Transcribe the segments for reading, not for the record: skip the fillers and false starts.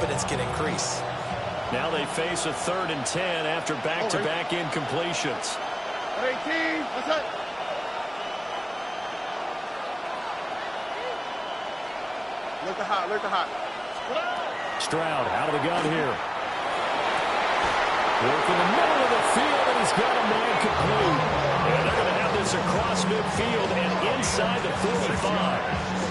confidence can increase. Now they face a 3rd and 10 after back-to-back incompletions. 18, what's that? Look at hot. Stroud out of the gun here. Work in the middle of the field, and he's got a man complete. And they're going to have this across midfield and inside the 45.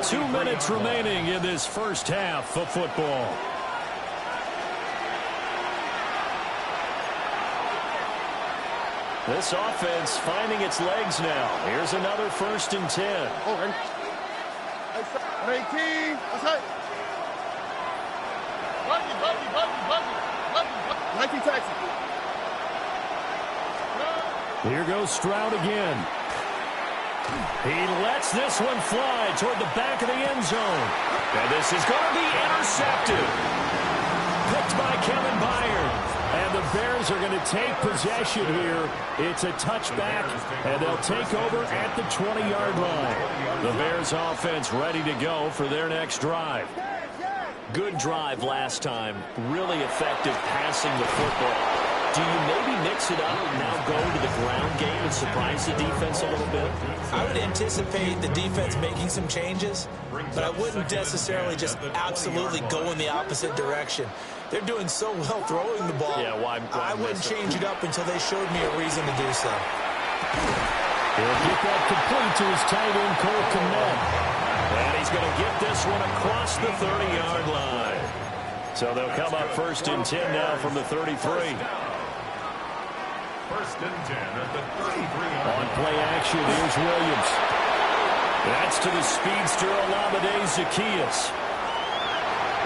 2 minutes remaining in this first half of football. This offense finding its legs now. Here's another 1st and 10. 18, what's that? Nike taxi. Here goes Stroud again. He lets this one fly toward the back of the end zone. And this is going to be intercepted. Picked by Kevin Byard. And the Bears are going to take possession here. It's a touchback, and they'll take over at the 20-yard line. The Bears offense ready to go for their next drive. Good drive last time. Really effective passing the football. Do you maybe mix it up and now go to the ground game and surprise the defense a little bit? I would anticipate the defense making some changes, but I wouldn't necessarily just absolutely go in the opposite direction. They're doing so well throwing the ball. Yeah, why I wouldn't change it up until they showed me a reason to do so. He'll get that complete to his tight end, Cole Kmet. And he's going to get this one across the 30-yard line. So they'll come up 1st and 10 now from the 33. 1st and 10 at the 33. On play action, here's Williams. That's to the speedster, Olamide Zaccheaus.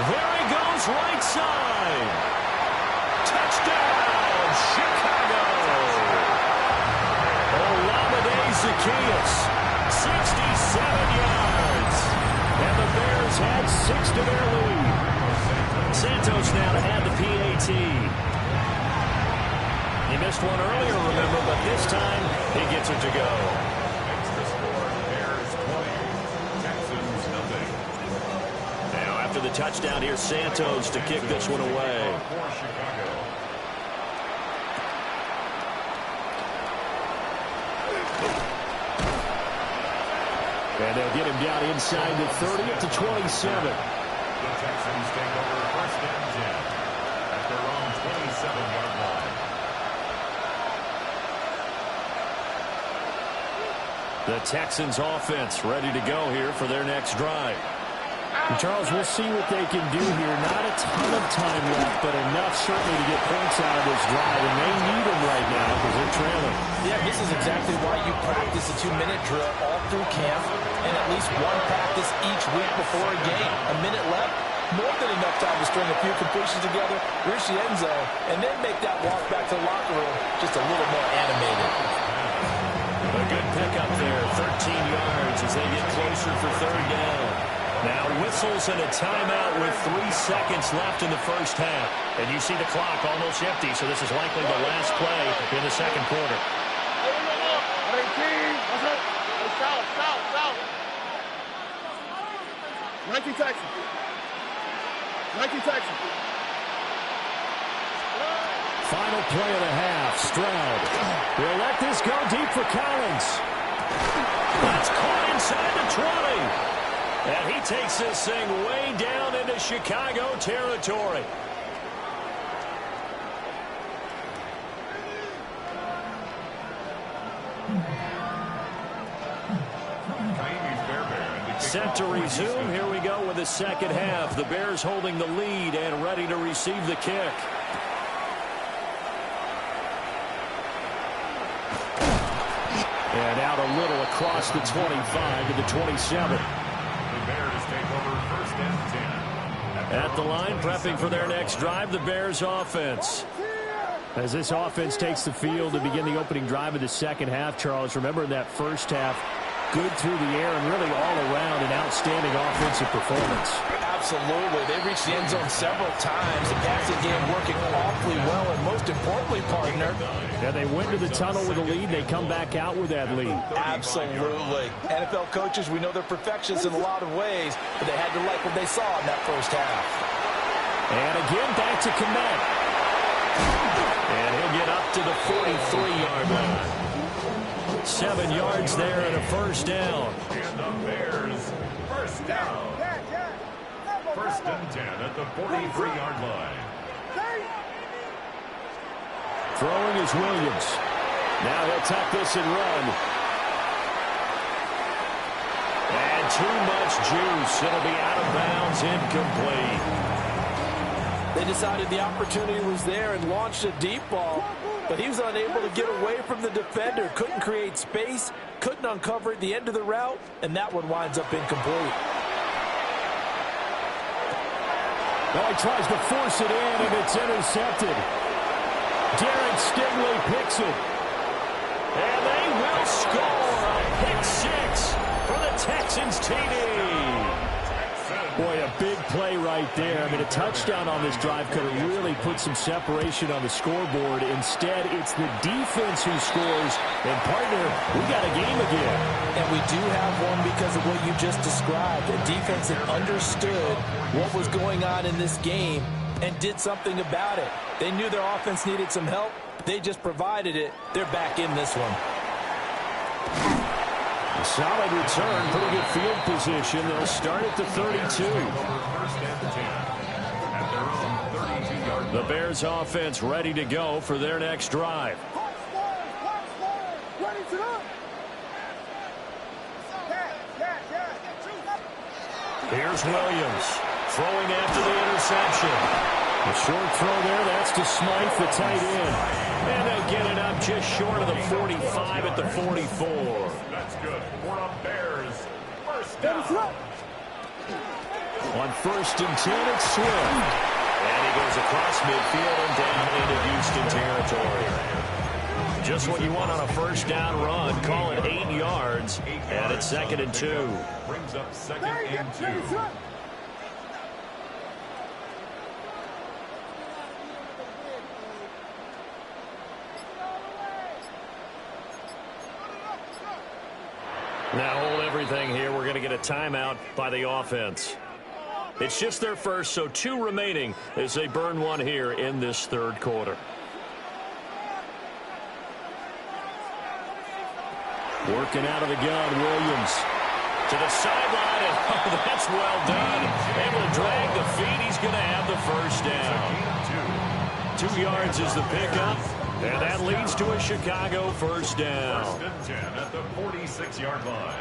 There he goes, right side. Touchdown, Chicago. Olamide Zaccheaus, 67 yards. And the Bears had 6 to their lead. Santos now to add the PAT. He missed one earlier, remember, but this time he gets it to go. Extra score, Bears 20, Texans nothing. Now after the touchdown, here's Santos to kick this one away. For Chicago. And they'll get him down inside the 30 up to 27. The Texans take over 1st and 10 at their own 27-yard line. The Texans offense ready to go here for their next drive. And Charles, we'll see what they can do here. Not a ton of time left, but enough certainly to get points out of this drive. And they need them right now because they're trailing. Yeah, this is exactly why you practice a 2-minute drill all through camp and at least one practice each week before a game. A minute left, more than enough time to string a few completions together, reach the end zone, and then make that walk back to the locker room just a little more animated. A good pickup there, 13 yards as they get closer for 3rd down. Now whistles and a timeout with 3 seconds left in the first half. And you see the clock almost empty, so this is likely the last play in the second quarter. 18, what's that? South. Nike taxi. Final play of the half, Stroud. They'll let this go deep for Collins. That's caught inside the 20. And he takes this thing way down into Chicago territory. Set to resume. Here we go with the second half. The Bears holding the lead and ready to receive the kick. And out a little across the 25 to the 27. The Bears take over 1st and 10. At the line, prepping for their next drive, the Bears offense. As this offense takes the field to begin the opening drive of the second half, Charles, remember in that first half, good through the air and really all around an outstanding offensive performance. Absolutely. They reached the end zone several times. The passing game working awfully well, and most importantly, partner. Yeah, they went to the tunnel with a lead. They come back out with that lead. Absolutely. NFL coaches, we know they're perfectionists in a lot of ways, but they had to like what they saw in that first half. And again, back to Komet. And he'll get up to the 43-yard line. 7 yards there and a first down. And the Bears, first down. First and 10 at the 43-yard line. Throwing is Williams. Now he'll tuck this and run. And too much juice. It'll be out of bounds, incomplete. They decided the opportunity was there and launched a deep ball, but he was unable to get away from the defender. Couldn't create space, couldn't uncover at the end of the route, and that one winds up incomplete. Well, he tries to force it in, and it's intercepted. Darren Stingley picks it. And they will score a pick six for the Texans TD. Boy, a big play right there. I mean, a touchdown on this drive could have really put some separation on the scoreboard. Instead, it's the defense who scores. And, partner, we got a game again. And we do have one because of what you just described. A defense that understood what was going on in this game and did something about it. They knew their offense needed some help. They just provided it. They're back in this one. A solid return, pretty good field position. They'll start at the 32. The Bears offense ready to go for their next drive. Here's Williams throwing after the interception. A short throw there, that's to Smythe, the tight end. And they get it up just short of the 45 at the 44. That's good for the Bears. First down. On first and 10, it's Swift. And he goes across midfield and down into Houston territory. Just what you want on a first down run. Call it 8 yards. And it's second and 2. Brings up second and 2. Now hold everything here. We're going to get a timeout by the offense. It's just their first, so 2 remaining as they burn one here in this third quarter. Working out of the gun, Williams. To the sideline, and oh, that's well done. Able to drag the feet. He's going to have the first down. 2 yards is the pickup. And that leads to a Chicago first down. First and 10 at the 46-yard line.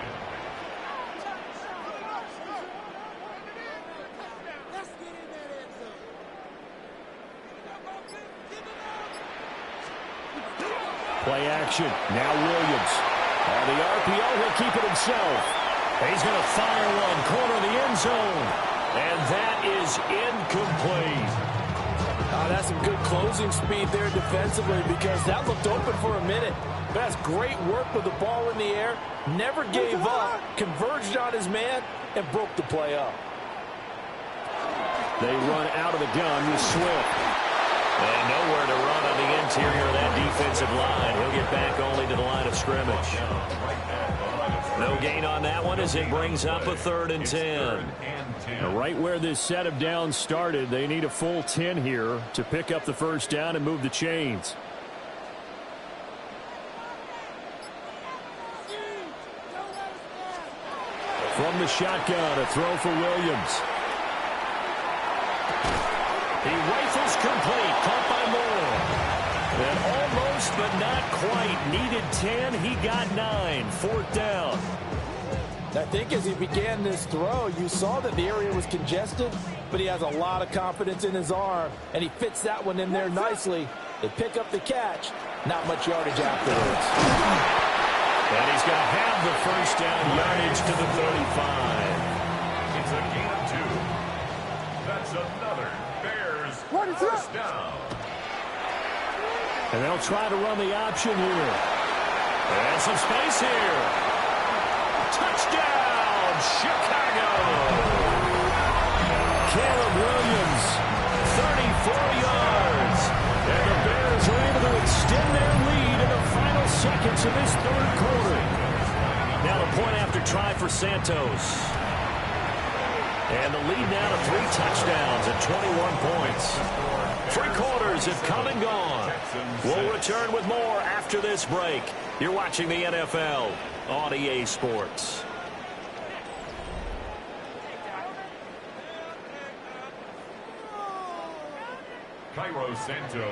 Play action. Now Williams. On the RPO, he'll keep it himself. He's going to fire one. Corner of the end zone. And that is incomplete. That's some good closing speed there defensively because that looked open for a minute. That's great work with the ball in the air. Never gave up, converged on his man, and broke the play up. They run out of the gun with Swift. And nowhere to run on the interior of that defensive line. He'll get back only to the line of scrimmage. No gain on that one as it brings up a 3rd and 10. Right where this set of downs started, they need a full 10 here to pick up the first down and move the chains. From the shotgun, a throw for Williams. He rifles complete, caught by Moore. And almost, but not quite. Needed 10, he got 9. 4th down. I think as he began this throw, you saw that the area was congested, but he has a lot of confidence in his arm, and he fits that one in there nicely. They pick up the catch, not much yardage afterwards. And he's going to have the first down yardage to the 35. It's a gain of 2. That's another Bears first down. And they'll try to run the option here. And some space here. Touchdown, Chicago! Caleb Williams, 34 yards. And the Bears are able to extend their lead in the final seconds of this third quarter. Now the point after try for Santos. And the lead now to 3 touchdowns and 21 points. 3 quarters have come and gone. We'll return with more after this break. You're watching the NFL on EA Sports.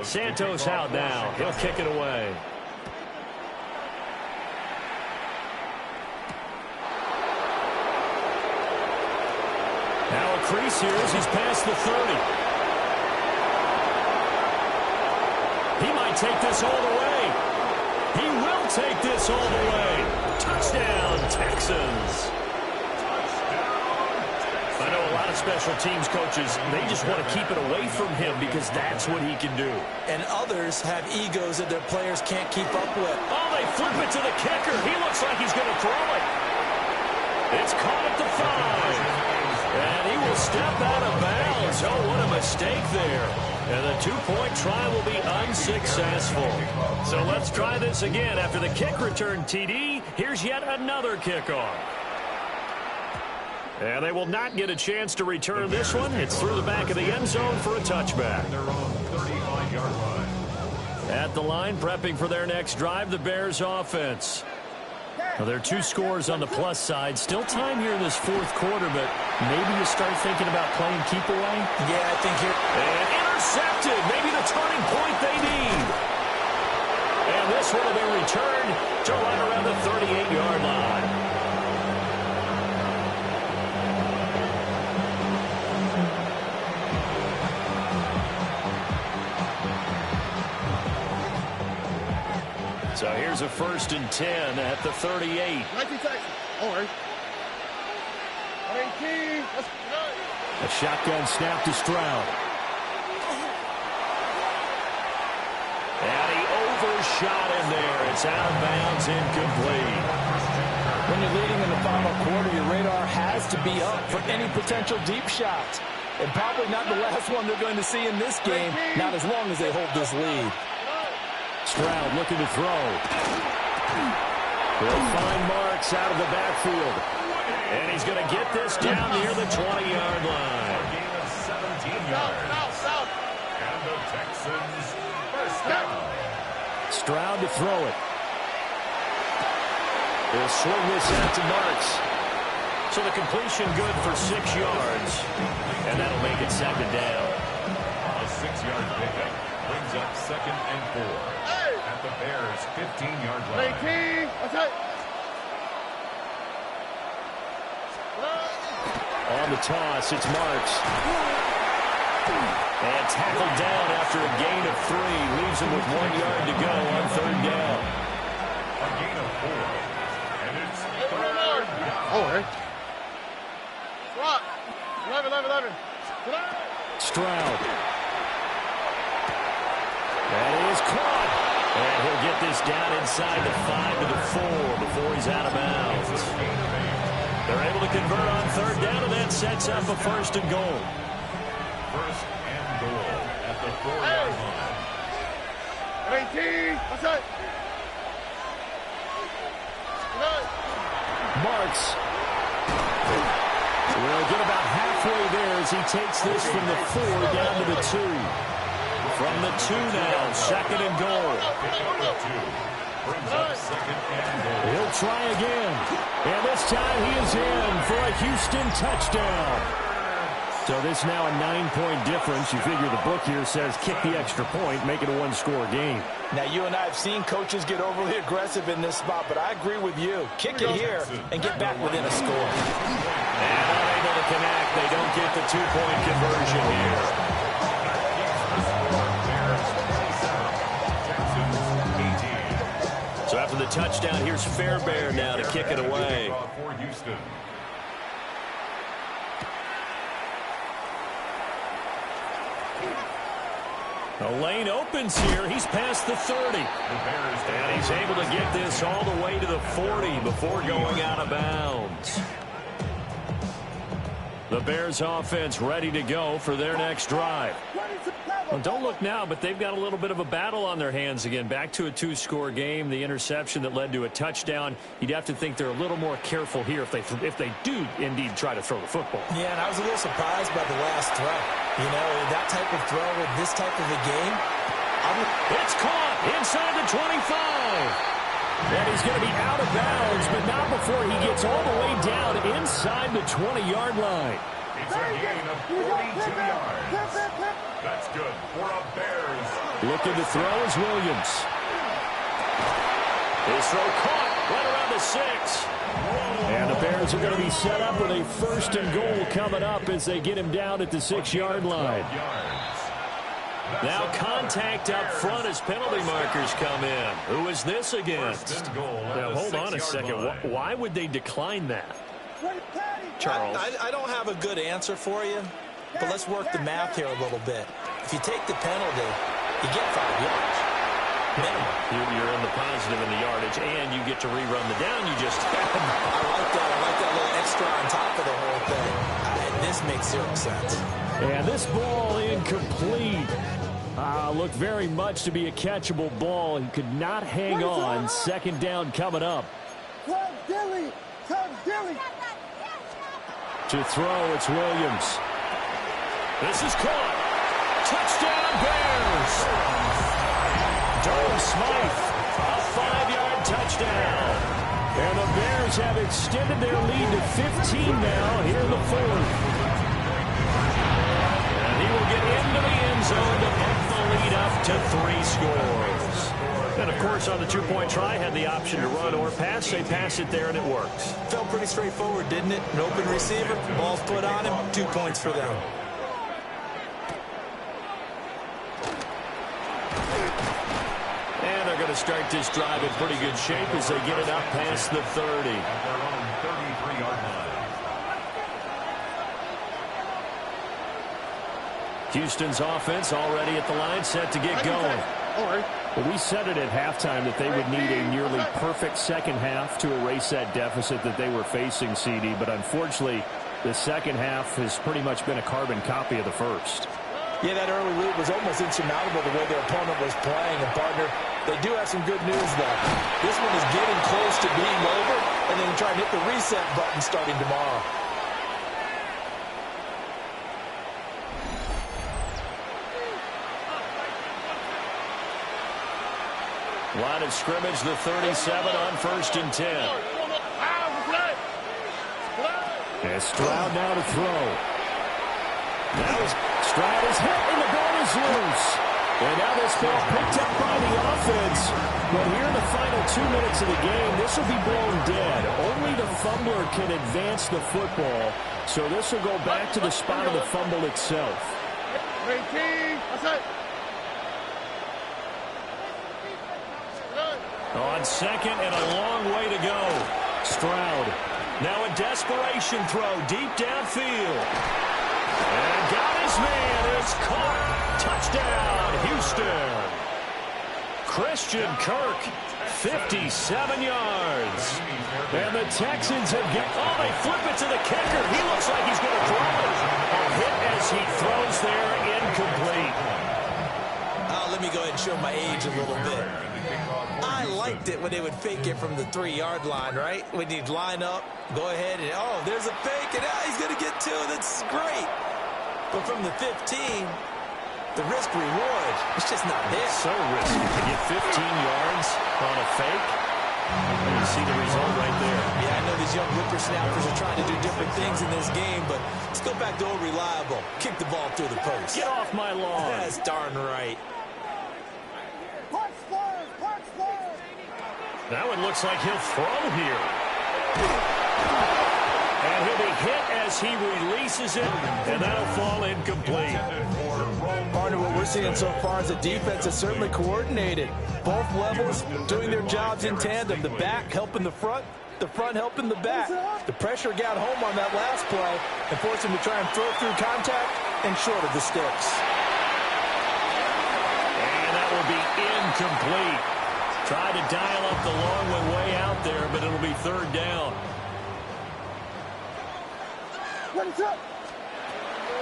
Santos out now. He'll kick it away. Now a crease here as he's past the 30. He might take this all the way. He will take this all the way. Touchdown, Texans. I know a lot of special teams coaches, they just want to keep it away from him because that's what he can do. And others have egos that their players can't keep up with. Oh, they flip it to the kicker. He looks like he's going to throw it. It's caught at the 5. And he will step out of bounds. Oh, what a mistake there. And the 2-point try will be unsuccessful. So let's try this again. After the kick return TD, here's yet another kickoff. And they will not get a chance to return this one. It's through the back of the end zone for a touchback. At the line, prepping for their next drive, the Bears offense. Well, there are 2 scores on the plus side. Still time here in this fourth quarter, but maybe you start thinking about playing keep away? Yeah, I think here. And intercepted. Maybe the turning point they need. And this one will be returned to right around the 38-yard line. So here's a 1st and 10 at the 38. 19 Texas. All right. 18. Let's go. A shotgun snap to Stroud. And he overshot him there. It's out of bounds, incomplete. When you're leading in the final quarter, your radar has to be up for any potential deep shots. And probably not the last one they're going to see in this game, not as long as they hold this lead. Stroud looking to throw. They'll find Marks out of the backfield. And he's going to get this down near the 20-yard line. Gain of 17 yards. And the Texans first down. Stroud to throw it. They'll swing this out to Marks. So the completion good for 6 yards. And that'll make it 2nd down. A 6-yard pickup brings up 2nd and 4. At the Bears' 15-yard line. 18. Okay. On the toss, it's Marks. And tackled down after a gain of 3. Leaves him with 1 yard to go on 3rd down. A gain of 4. And it's 3rd down. All right. Swat. 11. Stroud. That is caught. And he'll get this down inside the 5 to the 4 before he's out of bounds. They're able to convert on 3rd down, and that sets up a 1st and goal. 1st and goal at the 4-yard line. 18. Okay. Marks will get about halfway there as he takes this from the 4 down to the 2. From the 2 now, 2nd and goal. Brings up 2nd and goal. He'll try again. And this time he is in for a Houston touchdown. So this now a 9-point difference. You figure the book here says kick the extra point, make it a 1-score game. Now, you and I have seen coaches get overly aggressive in this spot, but I agree with you. Kick it here and get back within a score. And unable to connect. They don't get the 2-point conversion here. So after the touchdown, here's Fairbairn now to kick it away. For Houston. The lane opens here. He's past the 30. And he's able to get this all the way to the 40 before going out of bounds. The Bears offense ready to go for their next drive. Well, don't look now, but they've got a little bit of a battle on their hands again. Back to a 2-score game. The interception that led to a touchdown. You'd have to think they're a little more careful here if they do indeed try to throw the football. Yeah, and I was a little surprised by the last throw. You know, that type of throw with this type of a game. It's caught inside the 25. And he's going to be out of bounds, but not before he gets all the way down inside the 20-yard line. It's a gain of 42 yards. That's good for a Bears. Looking to throw is Williams. His throw caught right around the 6. And the Bears are going to be set up with a 1st and goal coming up as they get him down at the 6-yard line. Now contact up front as penalty markers come in. Who is this against? Now, hold on a second. Why would they decline that? Charles. I don't have a good answer for you, but let's work the math here a little bit. If you take the penalty, you get 5 yards. Minimum. You're in the positive in the yardage, and you get to rerun the down you just had. I like that. I like that little extra on top of the whole thing. This makes 0 sense. And this ball incomplete. Looked very much to be a catchable ball. He could not hang on. 2nd down coming up. To throw, it's Williams. This is caught. Touchdown, Bears. Durham Smythe, a 5-yard touchdown. And the Bears have extended their lead to 15 now here in the 4th. And he will get into the end zone to bump the lead up to 3 scores. And, of course, on the 2-point try, had the option to run or pass. They pass it there, and it works. Felt pretty straightforward, didn't it? An open receiver, ball's put on him, 2 points for them. And they're going to start this drive in pretty good shape as they get it up past the 30. At their own 33-yard line. Houston's offense already at the line, set to get going. Well, we said it at halftime that they would need a nearly perfect second half to erase that deficit that they were facing, CD. But unfortunately, the second half has pretty much been a carbon copy of the first. Yeah, that early lead was almost insurmountable the way their opponent was playing. And, partner, they do have some good news, though. This one is getting close to being over, and then try and hit the reset button starting tomorrow. Line of scrimmage, the 37 on 1st and 10. And Stroud now to throw. Now Stroud is hit and the ball is loose. And now this ball picked up by the offense. But here in the final 2 minutes of the game, this will be blown dead. Only the fumbler can advance the football. So this will go back to the spot of the fumble itself. On 2nd and a long way to go. Stroud. Now a desperation throw deep downfield. And got his man. It's caught. Touchdown, Houston. Christian Kirk, 57 yards. And the Texans have got... Oh, they flip it to the kicker. He looks like he's going to throw it. A hit as he throws there, incomplete. Let me go ahead and show my age a little bit. I liked it when they would fake it from the 3-yard line, right? When you'd line up, go ahead and, oh, there's a fake, and he's going to get 2. That's great. But from the 15, the risk-reward, it's just not there. So risky to get 15 yards on a fake. And you see the result right there. Yeah, I know these young whippersnappers are trying to do different things in this game, but let's go back to old reliable. Kick the ball through the post. Get off my lawn. That's darn right. That one looks like he'll throw here. And he'll be hit as he releases it, and that'll fall incomplete. Partner, what we're seeing so far is the defense is certainly coordinated. Both levels doing their jobs in tandem. The back helping the front helping the back. The pressure got home on that last play and forced him to try and throw through contact and short of the sticks. will be incomplete. Tried to dial up the long one way out there, but it'll be third down.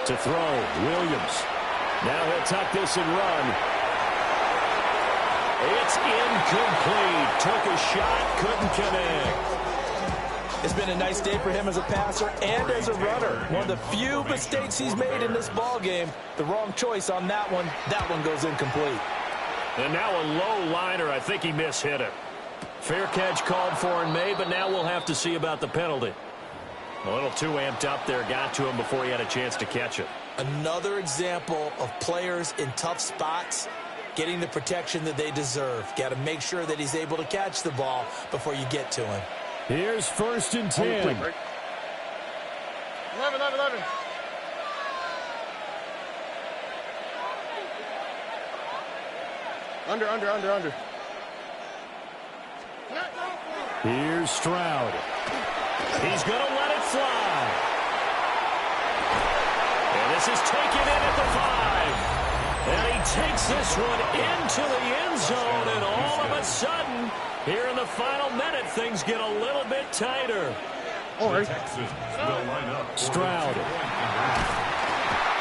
To throw, Williams. Now he'll tuck this and run. It's incomplete. Took a shot, couldn't connect. It's been a nice day for him as a passer and as a runner. One of the few mistakes he's made in this ball game. The wrong choice on that one. That one goes incomplete. And now a low liner. I think he mishit it. Fair catch called for and made, but now we'll have to see about the penalty. A little too amped up there. Got to him before he had a chance to catch it. Another example of players in tough spots getting the protection that they deserve. Got to make sure that he's able to catch the ball before you get to him. Here's 1st and 10. 11. Under. Here's Stroud. He's going to let it fly. And this is taken in at the 5. And he takes this one into the end zone, and all of a sudden, here in the final minute, things get a little bit tighter. Stroud.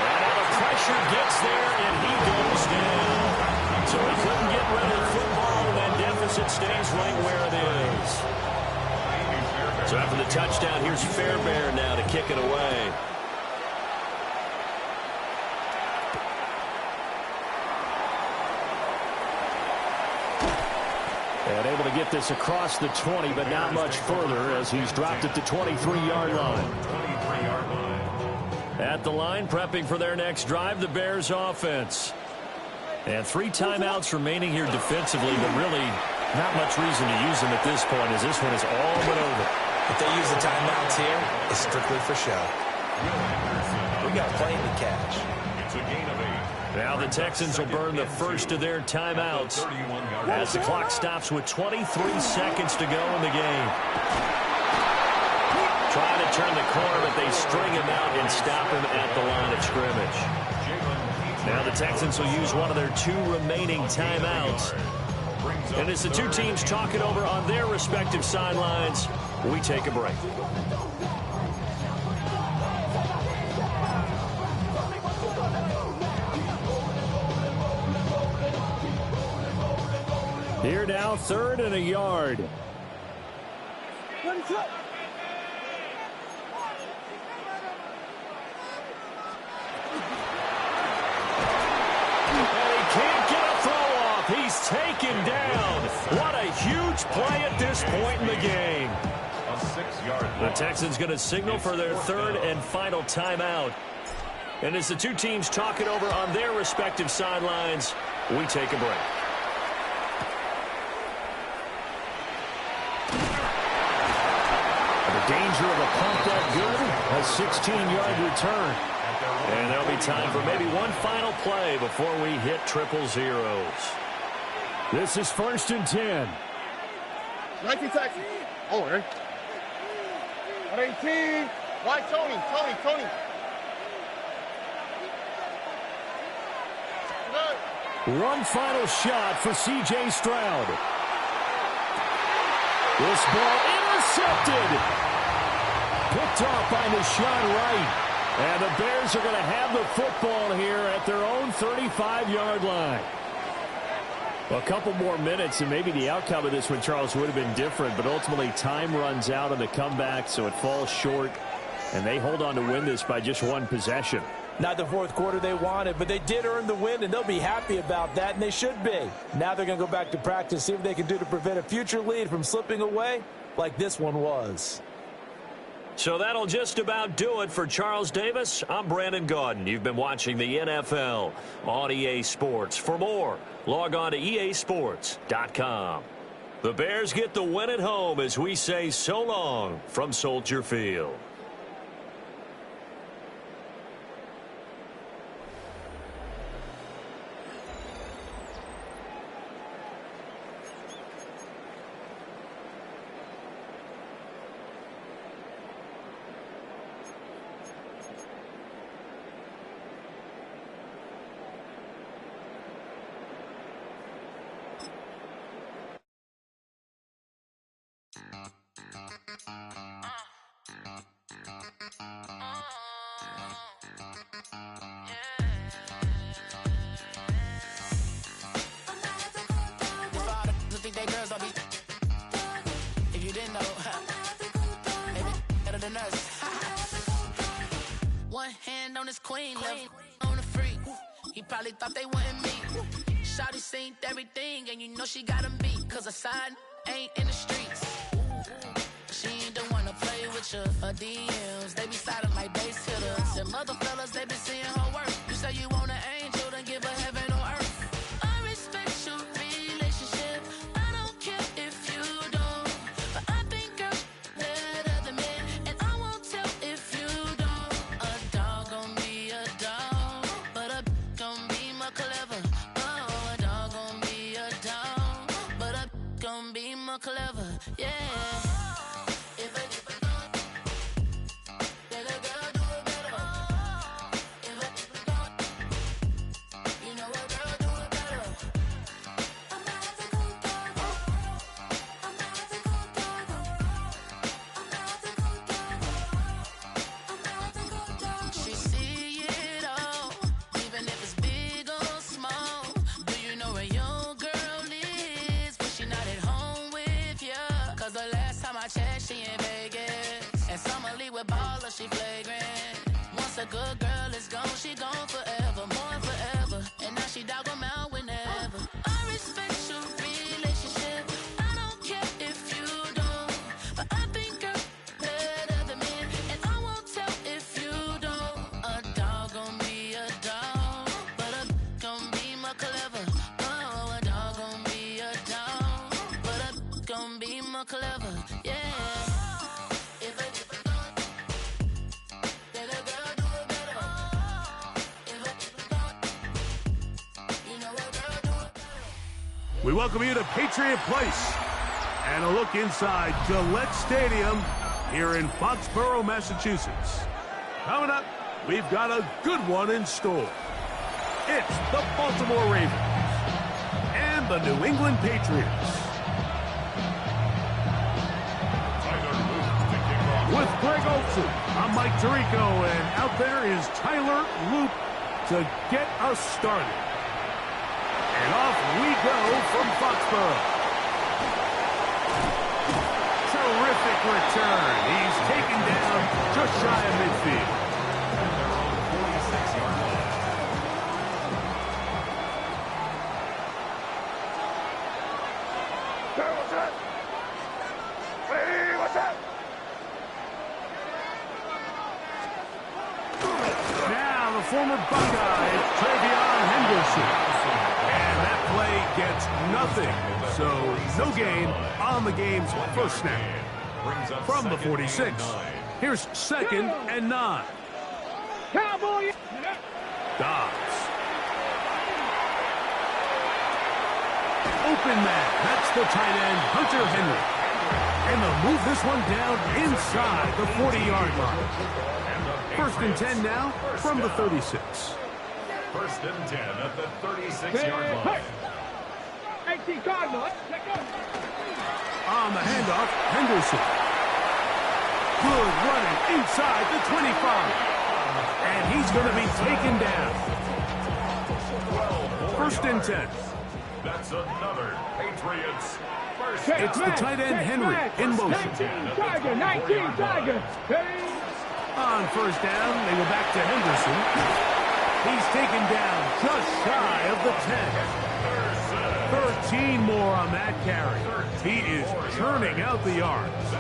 And now the pressure gets there, and he goes down. So he couldn't get rid of the football, and that deficit stays right where it is. So after the touchdown, here's Fairbairn now to kick it away. And able to get this across the 20, but not much further as he's dropped it to 23-yard line. At the line, prepping for their next drive, the Bears offense. And 3 timeouts remaining here defensively, but really not much reason to use them at this point as this one is all but over. If they use the timeouts here, it's strictly for show. We got plenty to catch. It's a gain of 8. Now the Texans will burn the first of their timeouts as the clock stops with 23 seconds to go in the game. Trying to turn the corner, but they string him out and stop him at the line of scrimmage. Now the Texans will use one of their 2 remaining timeouts. And as the 2 teams talk it over on their respective sidelines, we take a break. Here now, 3rd and a yard. He's taken down. What a huge play at this point in the game. A 6-yard The Texans going to signal for their 3rd and final timeout. And as the 2 teams talk it over on their respective sidelines, we take a break. The danger of a pump that good, a 16-yard return. And there'll be time for maybe one final play before we hit 000. This is 1st and 10. 19 Texans. Over. 118. Why Tony? One final shot for C.J. Stroud. This ball intercepted. Picked off by Deshaun Wright. And the Bears are going to have the football here at their own 35-yard line. Well, a couple more minutes, and maybe the outcome of this one, Charles, would have been different. But ultimately, time runs out on the comeback, so it falls short. And they hold on to win this by just 1 possession. Not the 4th quarter they wanted, but they did earn the win, and they'll be happy about that, and they should be. Now they're going to go back to practice, see what they can do to prevent a future lead from slipping away like this one was. So that'll just about do it for Charles Davis. I'm Brandon Gaudin. You've been watching the NFL on EA Sports. For more, log on to easports.com. The Bears get the win at home as we say so long from Soldier Field. One hand on his queen, left on the freak. He probably thought they wouldn't meet. Shawty seen everything, and you know she got him beat. Cause her side ain't in the streets. She ain't the one to play with you. Her DMs, they be sliding like base hitters. Them other fellas, they been seeing her work. You say you want an angel, then give her heaven on earth. I respect your relationship. I don't care if you don't. But I think girls better than men. And I won't tell if you don't. A dog gon' be a dog. But a gon' be more clever. Oh, a dog gon' be a dog. But a gon' be more clever. Yeah. She in Vegas, and Summer Lee with baller, she flagrant. Once a good girl is gone, she gone forever, more forever. And now she dog 'em out whenever. I respect your relationship. I don't care if you don't, but I think girls better than men, and I won't tell if you don't. A dog gon' be a dog, but a gon' be more clever. Oh, a dog gon' be a dog, but a gon' be more clever. Yeah. We welcome you to Patriot Place and a look inside Gillette Stadium here in Foxborough, Massachusetts. Coming up, we've got a good one in store. It's the Baltimore Ravens and the New England Patriots. With Greg Olson, I'm Mike Tirico, and out there is Tyler Loop to get us started. And off we go from Foxborough. Terrific return. He's taken down just shy of midfield. And they're on the 46-yard line. Hey, what's up? Hey, what's up? Now the former Buckeye, Travion Henderson. And that play gets nothing. So no gain on the game's first snap. From the 46, here's 2nd and 9. Cowboy! Dobbs. Open man. That's the tight end, Hunter Henry. And they'll move this one down inside the 40-yard line. 1st and 10 now from the 36. 1st and 10 at the 36-yard line. 18 Cardinal. On the handoff, Henderson. Good running inside the 25. And he's going to be taken down. 1st and 10. That's another Patriots first. It's the tight end, Henry, in motion. 19 Tiger. On 1st down, they go back to Henderson. He's taken down just shy of the 10. 13 more on that carry. He is churning out the yards.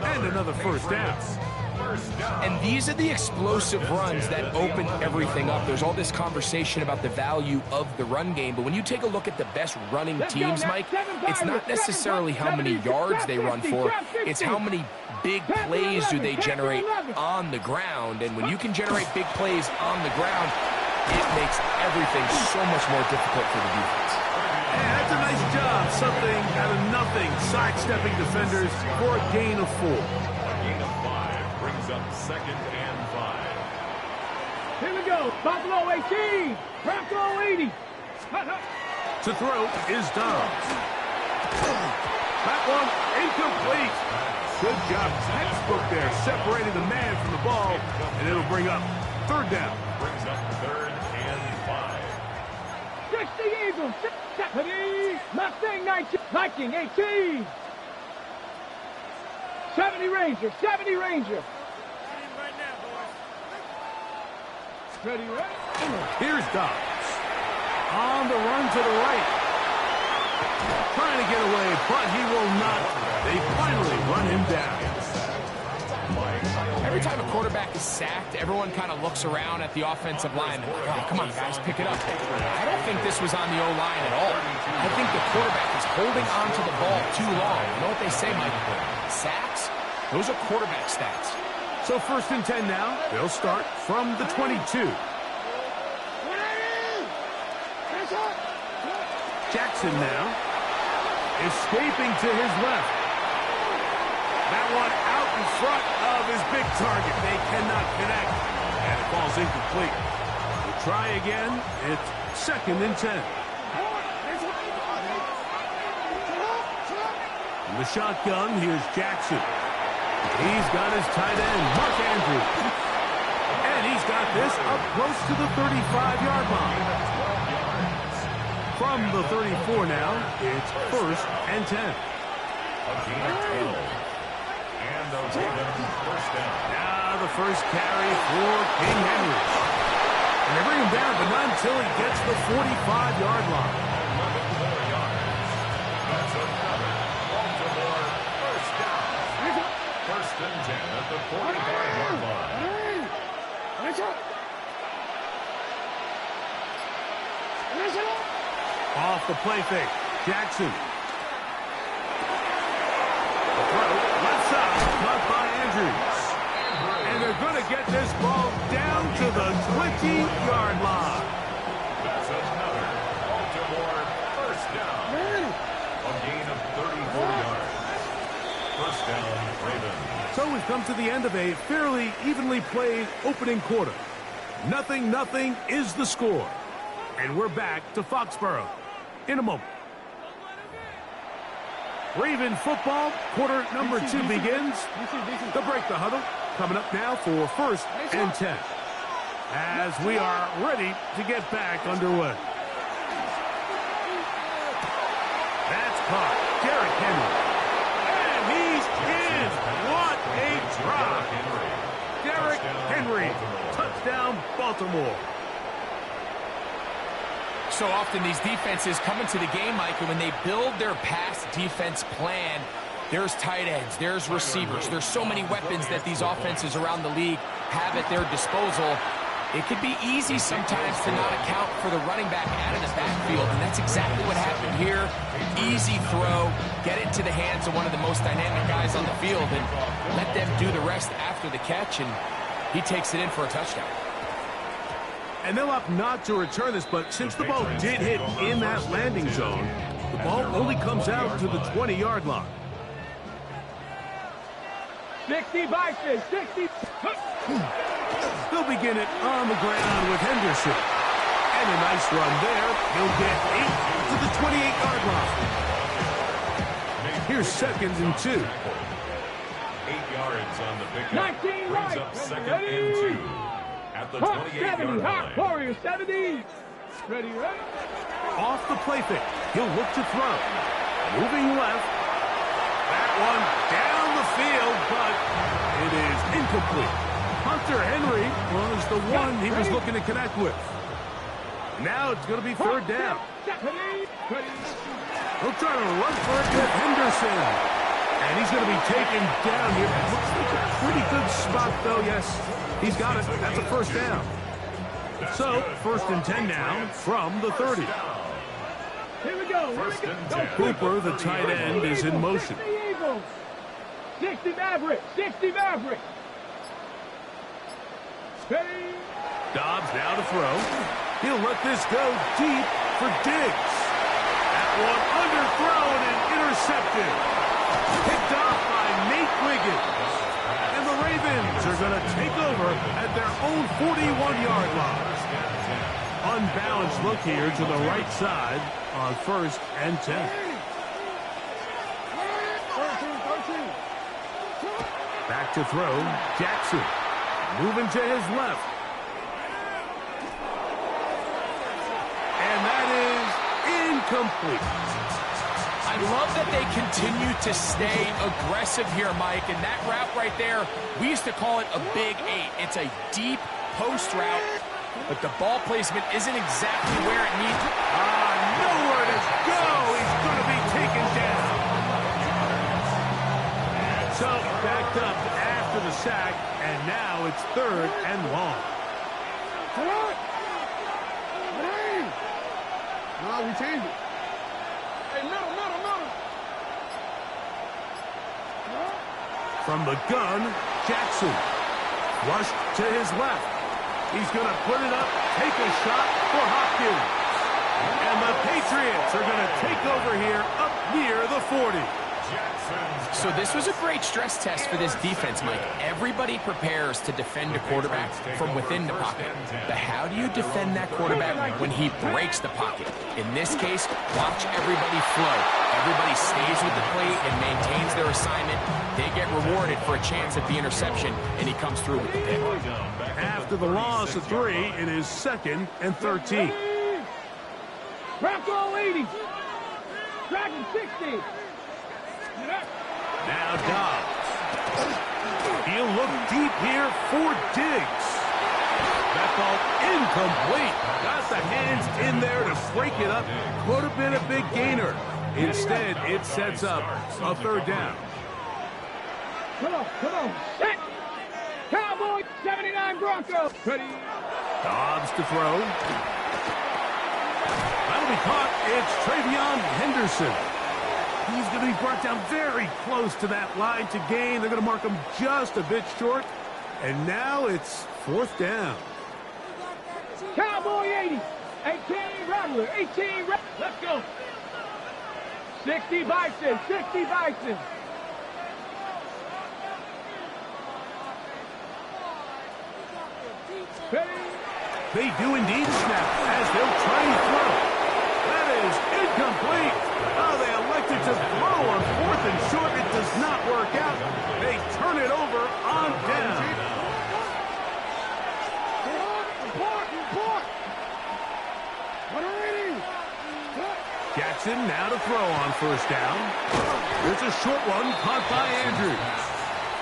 And another 1st down. And these are the explosive runs that open everything up. There's all this conversation about the value of the run game, but when you take a look at the best running teams, Mike, it's not necessarily how many yards they run for, it's how many big plays do they generate on the ground. And when you can generate big plays on the ground, it makes everything so much more difficult for the defense. Yeah, that's a nice job. Something out of nothing, sidestepping defenders for a gain of 4. A gain of 5 brings up 2nd and 5. Here we go. Buffalo 18. Bronco 80. To throw is Dobbs. That one incomplete. Good job, textbook there, separating the man from the ball, and it'll bring up 3rd down. Brings up 3rd and 5. 60 Eagles. 70 Mustang 19. Viking 18. 70 Ranger. Ready, ready. Here's Dobbs. On the run to the right. Trying to get away, but he will not. They finally run him down. Every time a quarterback is sacked, everyone kind of looks around at the offensive line. Oh, come on, guys, pick it up. I don't think this was on the O-line at all. I think the quarterback is holding on to the ball too long. You know what they say, Mike? Sacks? Those are quarterback stats. So 1st and 10 now. They'll start from the 22. Jackson now. Escaping to his left. That one out in front of his big target. They cannot connect. And it falls incomplete. We'll try again. It's 2nd and 10. In the shotgun, here's Jackson. He's got his tight end, Mark Andrews. And he's got this up close to the 35-yard line. From the 34 now, it's 1st and 10. And they'll take them first down. Now the first carry for King Henry. And they bring him down, but not until he gets the 45-yard line. 11 more yards. That's another Baltimore first down. 1st and 10 at the 45-yard line. Off the play fake, Jackson. The throw, left side, caught by Andrews. And they're going to get this ball down to the 20-yard line. That's another Baltimore first down. A gain of 34 yards. First down, Ravens. So we've come to the end of a fairly evenly played opening quarter. 0-0 is the score. And we're back to Foxborough in a moment. Raven football, quarter number 2 begins. They'll break the huddle. Coming up now for 1st and 10. As we are ready to get back underway. That's caught. Derrick Henry. And he's in. What a drop. Derrick Henry. Touchdown, Baltimore. So often these defenses come into the game, Mike, and when they build their pass defense plan, there's tight ends, there's receivers, there's so many weapons that these offenses around the league have at their disposal. It could be easy sometimes to not account for the running back out of the backfield, and that's exactly what happened here. Easy throw, get it to the hands of one of the most dynamic guys on the field, and let them do the rest after the catch, and he takes it in for a touchdown. And they'll opt not to return this, but since the ball did hit in that landing zone, the ball only comes out to the 20-yard line. 60 Vikings, 60. They'll begin it on the ground with Henderson. And a nice run there. He'll get 8 to the 28-yard line. Here's 2nd and 2. 8 yards on the pickup. 19 Brings right. up 2nd and 2. At the 28-yard Hawk line. Warriors, 70. Ready, ready. Off the play fake. He'll look to throw. Moving left. That one down the field, but it is incomplete. Hunter Henry was the one he was looking to connect with. Now it's going to be 3rd down. He'll try to run for it with Henderson. And he's going to be taken down here. Looks like a pretty good spot, though. Yes, he's got it. That's a 1st down. So, 1st and 10 now from the 30. Here we go. Cooper, the tight end, is in motion. 60 Maverick. 60 Maverick. Dobbs now to throw. He'll let this go deep for Diggs. That one underthrown and intercepted. Picked off by Nate Wiggins. And the Ravens are going to take over at their own 41-yard line. Unbalanced look here to the right side on 1st and 10. Back to throw, Jackson. Moving to his left. And that is incomplete. I love that they continue to stay aggressive here, Mike. And that route right there, we used to call it a big 8. It's a deep post route. but the ball placement isn't exactly where it needs. Nowhere to go. He's going to be taken down. So, backed up after the sack, and now it's 3rd and long. No, we changed it. Hey, middle. From the gun, Jackson. Rushed to his left. He's going to put it up, take a shot for Hopkins. And the Patriots are going to take over here up near the 40. So this was a great stress test for this defense, Mike. Everybody prepares to defend a quarterback from within the pocket. But how do you defend that quarterback when he breaks the pocket? In this case, watch everybody flow. Everybody stays with the play and maintains their assignment. They get rewarded for a chance at the interception, and he comes through with the pick. After the loss of 3, it is 2nd and 13. Bronco 80. Dragon 60. Now Dobbs. He'll look deep here for Diggs. That ball incomplete. Got the hands in there to break it up. Could have been a big gainer. Instead, it sets up a 3rd down. Come on. Set. Cowboy 79 Bronco. Ready. Dobbs to throw. That'll be caught. It's Travion Henderson. He's going to be brought down very close to that line to gain. They're going to mark him just a bit short. And now it's 4th down. Cowboy 80. 18 Rattler. 18 Rattler. Let's go. 60 Bison. 60 Bison. They do indeed snap as they'll try and throw. That is incomplete. Oh, they elected to throw on 4th and short. It does not work out. They turn it over on down. Jackson now to throw on 1st down. It's a short one caught by Andrews.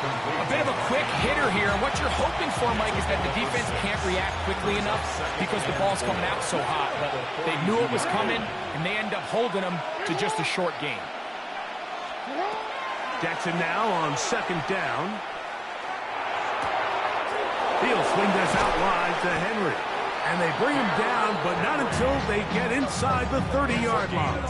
A bit of a quick hitter here, and what you're hoping for, Mike, is that the defense can't react quickly enough because the ball's coming out so hot. But they knew it was coming, and they end up holding them to just a short gain. Jackson now on 2nd down. He'll swing this out wide to Henry. And they bring him down, but not until they get inside the 30-yard line.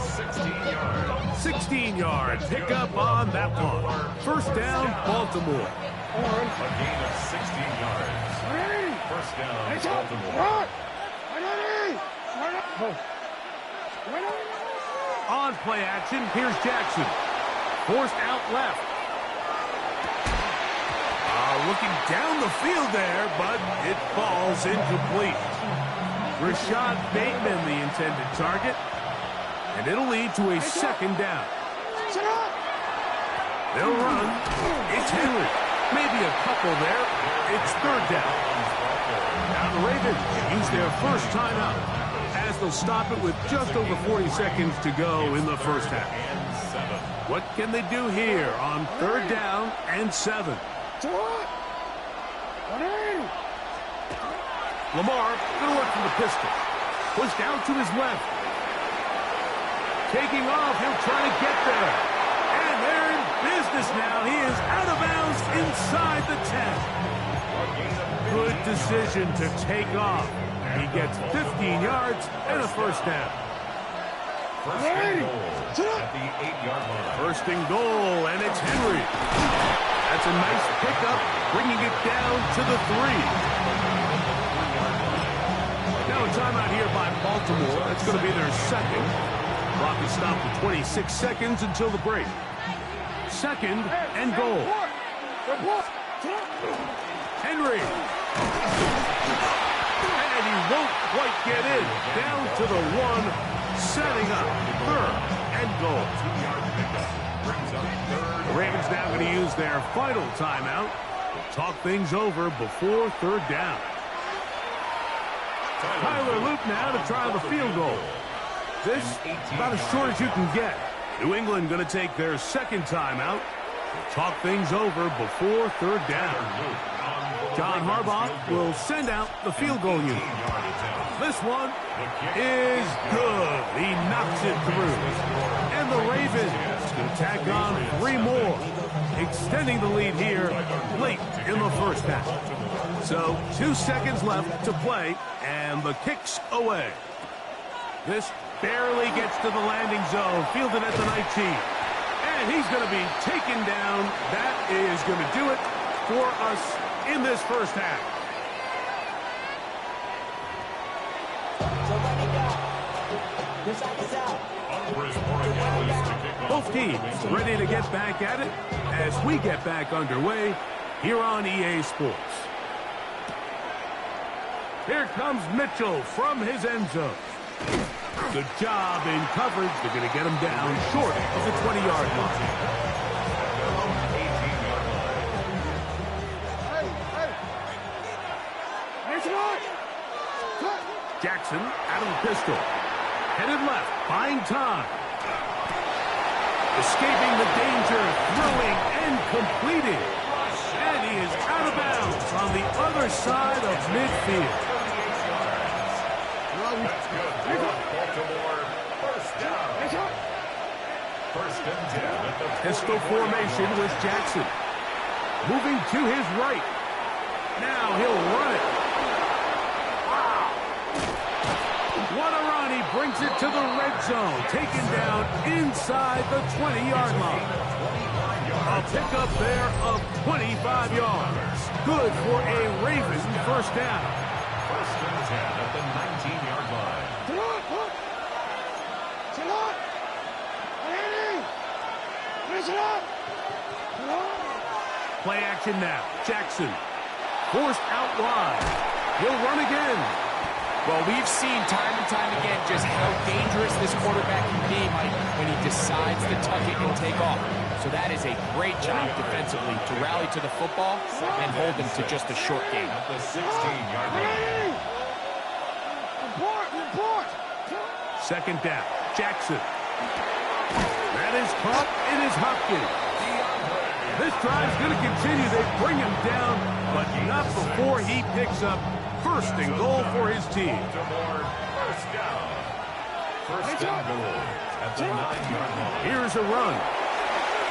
16 yards. Pick up on that one. 1st down, Baltimore. A gain of 16 yards. 1st down, Baltimore. On play action, here's Jackson. Forced out left. Looking down the field there, but it falls incomplete. Rashad Bateman, the intended target. And it'll lead to a 2nd down. They'll run. It's Henry. Maybe a couple there. It's 3rd down. Now the Ravens use their first timeout as they'll stop it with just over 40 seconds to go in the 1st half. What can they do here on 3rd down and 7? Lamar going to work from the pistol. Pushed out to his left. Taking off, he'll try to get there. And they're in business now. He is out of bounds inside the 10. Good decision to take off. He gets 15 yards and a 1st down. First and goal at the 8-yard line. 1st and goal, and it's Henry. That's a nice pickup, bringing it down to the 3. Now a timeout here by Baltimore. That's going to be their 2nd. Clock is stopped at 26 seconds until the break. 2nd and goal. Henry. And he won't quite get in. Down to the 1, setting up 3rd and goal. The Ravens now going to use their final timeout to talk things over before 3rd down. Tyler Luke now to try the field goal. This about as short as you can get. New England going to take their 2nd timeout to talk things over before 3rd down. John Harbaugh will send out the field goal unit. This one is good. He knocks it through. And the Ravens can tack on 3 more, extending the lead here late in the first half. So 2 seconds left to play, and the kick's away. This barely gets to the landing zone, fielded at the 19. And he's going to be taken down. That is going to do it for us in this first half. Both teams ready to get back at it as we get back underway here on EA Sports. Here comes Mitchell from his end zone. Good job in coverage. They're going to get him down short of the 20-yard line. Jackson out of the pistol. Headed left, buying time. Escaping the danger, throwing and completing. And he is out of bounds on the other side of midfield. That's good. Baltimore, first down. First and 10 at the Pistol formation with Jackson. Moving to his right. Now he'll run it. Wow. What a run. He brings it to the red zone. Taken down inside the 20-yard line. A pickup there of 25 yards. Good for a Ravens first down. First and 10 at the 19-yard line. Play action now. Jackson forced out wide. He'll run again. Well, we've seen time and time again just how dangerous this quarterback can be, Mike, when he decides to tuck it and take off. So that is a great job defensively to rally to the football and hold him to just a short gain. At the 16-yard line. Second down. Jackson. That is caught. It is Hopkins. This drive's going to continue. They bring him down, but not before he picks up first and goal for his team. First down. First and goal at the 9-yard line. Here's a run.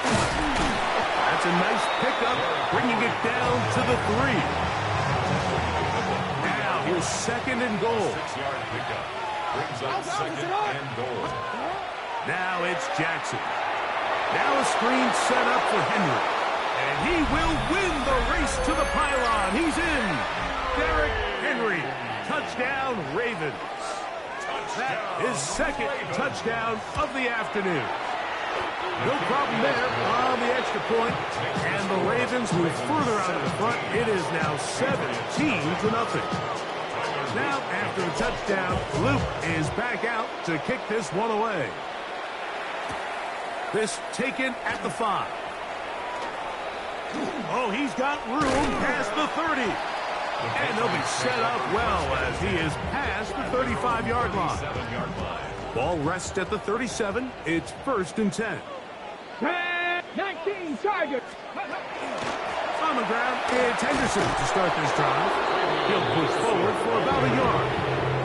That's a nice pickup, bringing it down to the 3. Now here's second and goal. 6-yard pickup. Brings up second and goal. Now it's Jackson. Now a screen set up for Henry. And he will win the race to the pylon. He's in. Derrick Henry. Touchdown, Ravens. That is second touchdown of the afternoon. No problem there on the extra point. And the Ravens move further out of the front. It is now 17-0. Now, after the touchdown, Luke is back out to kick this one away. This taken at the 5. Oh, he's got room past the 30. And they'll be set up well as he is past the 35-yard line. Ball rests at the 37. It's first and 10. 19 Tigers. On the ground, it's Henderson to start this drive. He'll push forward for about a yard.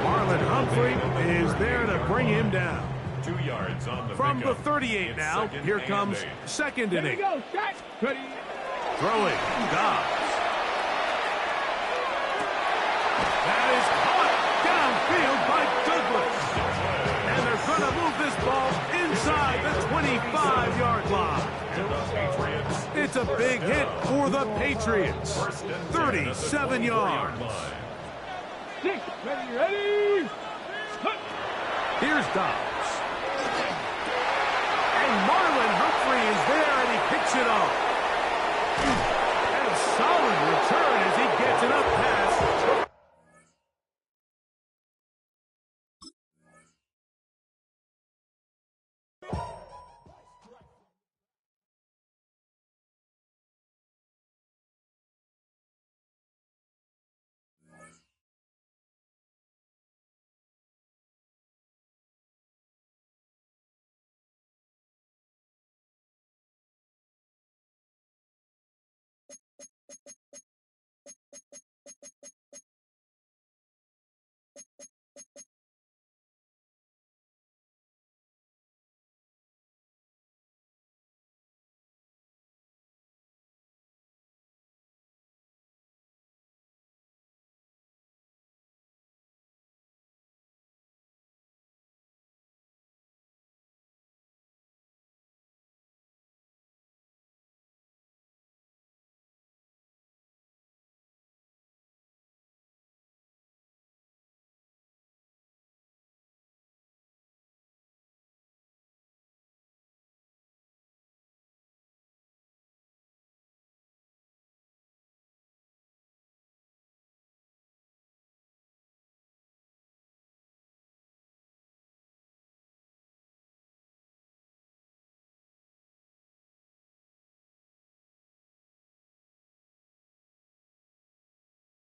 Marlon Humphrey is there to bring him down. 2 yards on the From the pickup. 38 now, here comes second and 8. Go, Throwing, Dobbs. That is caught downfield by Douglas. And they're going to move this ball inside the 25-yard line. It's a big hit for the Patriots. 37 yards. 6, ready. Here's Dobbs. And Marlon Humphrey is there, and he picks it up. And a solid return as he